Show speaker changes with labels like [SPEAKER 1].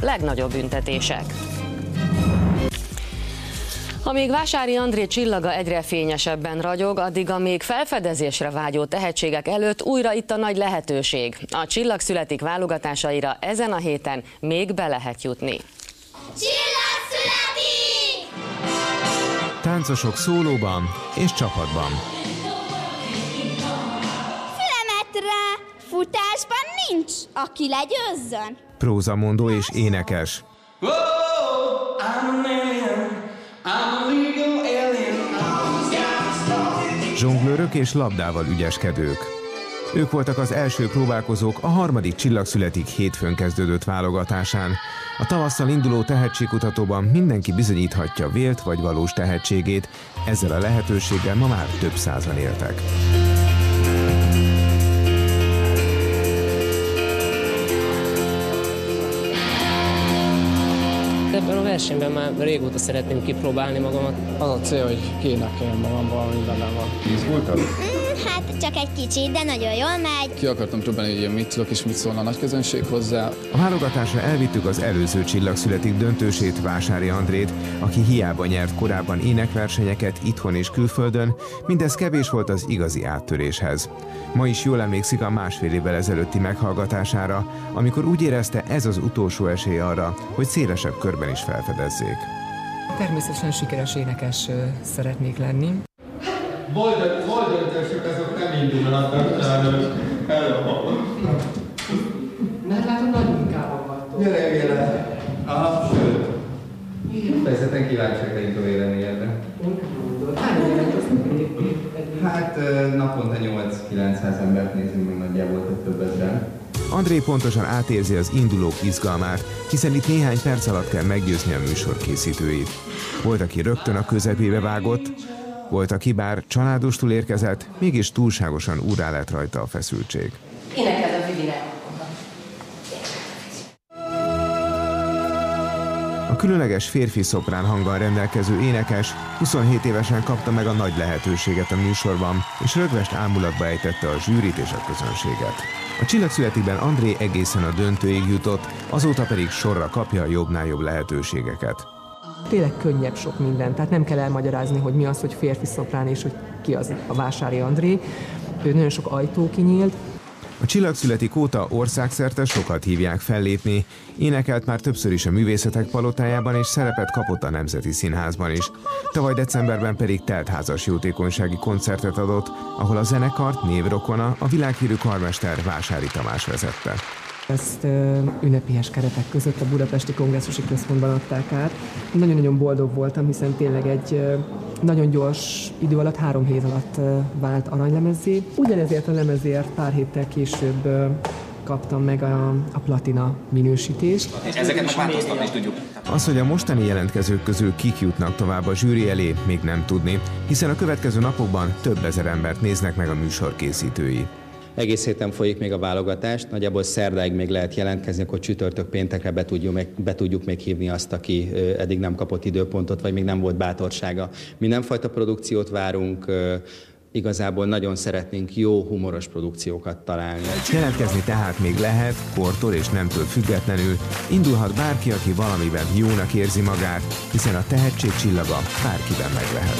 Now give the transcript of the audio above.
[SPEAKER 1] legnagyobb büntetések. Amíg Vásári André csillaga egyre fényesebben ragyog, addig a még felfedezésre vágyó tehetségek előtt újra itt a nagy lehetőség. A Csillag születik válogatásaira ezen a héten még be lehet jutni.
[SPEAKER 2] Csillag születik!
[SPEAKER 3] Táncosok szólóban és csapatban.
[SPEAKER 2] Fülemetre futásban nincs, aki legyőzzön.
[SPEAKER 3] Prózamondó és énekes. Zsonglőrök és labdával ügyeskedők. Ők voltak az első próbálkozók a harmadik Csillag születik hétfőn kezdődött válogatásán. A tavasszal induló tehetségkutatóban mindenki bizonyíthatja vélt vagy valós tehetségét, ezzel a lehetőséggel ma már több százan éltek.
[SPEAKER 4] Ebben a versenyben már régóta szeretném kipróbálni magamat.
[SPEAKER 5] Az a cél, hogy kiénekeljem magam valami bennem van.
[SPEAKER 3] Izgultad?
[SPEAKER 2] Hát csak egy kicsit, de nagyon jól megy.
[SPEAKER 5] Ki akartam próbálni, hogy mit tudok és mit szólna a nagy közönség hozzá.
[SPEAKER 3] A válogatásra elvittük az előző Csillag születik döntősét, Vásári Andrét, aki hiába nyert korábban énekversenyeket itthon és külföldön, mindez kevés volt az igazi áttöréshez. Ma is jól emlékszik a másfél évvel ezelőtti meghallgatására, amikor úgy érezte, ez az utolsó esély arra, hogy szélesebb körben is felfedezzék.
[SPEAKER 6] Természetesen sikeres énekes szeretnék lenni.
[SPEAKER 7] Volt döntősük, azok nem indulnak,
[SPEAKER 6] Mert látom, nagy munkában vagytok.
[SPEAKER 7] Gyere. Aha, sőt. Kifejezetten kíváncsiak legyünk a véleményedre. Hát naponta 8-900 embert nézünk meg, nagyjából több ezren.
[SPEAKER 3] André pontosan átérzi az indulók izgalmát, hiszen itt néhány perc alatt kell meggyőzni a műsor készítőit. Volt, aki rögtön a közepébe vágott, volt, aki bár családostul érkezett, mégis túlságosan úrrá lett rajta a feszültség.
[SPEAKER 1] Énekeld a Vivire.
[SPEAKER 3] A különleges férfi szoprán hanggal rendelkező énekes 27 évesen kapta meg a nagy lehetőséget a műsorban, és rögvest ámulatba ejtette a zsűrit és a közönséget. A Csillag születikben André egészen a döntőig jutott, azóta pedig sorra kapja a jobbnál jobb lehetőségeket.
[SPEAKER 6] Tényleg könnyebb sok minden, tehát nem kell elmagyarázni, hogy mi az, hogy férfi szoprán és hogy ki az a Vásári André. Ő nagyon sok ajtó kinyílt.
[SPEAKER 3] A Csillag születik óta országszerte sokat hívják fellépni, énekelt már többször is a Művészetek Palotájában és szerepet kapott a Nemzeti Színházban is. Tavaly decemberben pedig teltházas jótékonysági koncertet adott, ahol a zenekart névrokona, a világhírű karmester Vásári Tamás vezette.
[SPEAKER 6] Ezt ünnepélyes keretek között a Budapesti Kongresszusi Központban adták át. Nagyon-nagyon boldog voltam, hiszen tényleg egy nagyon gyors idő alatt, 3 hét alatt vált aranylemezzé. Ugyanezért a lemezért pár héttel később kaptam meg a platina minősítést.
[SPEAKER 8] Ezeket most változtatni is tudjuk.
[SPEAKER 3] Az, hogy a mostani jelentkezők közül kik jutnak tovább a zsűri elé, még nem tudni, hiszen a következő napokban több ezer embert néznek meg a műsor készítői.
[SPEAKER 8] Egész héten folyik még a válogatás, nagyjából szerdáig még lehet jelentkezni, akkor csütörtök péntekre be tudjuk még hívni azt, aki eddig nem kapott időpontot, vagy még nem volt bátorsága. Mindenfajta produkciót várunk, igazából nagyon szeretnénk jó, humoros produkciókat találni.
[SPEAKER 3] Jelentkezni tehát még lehet, kortól és nemtől függetlenül, indulhat bárki, aki valamiben jónak érzi magát, hiszen a tehetség csillaga bárkiben meg lehet.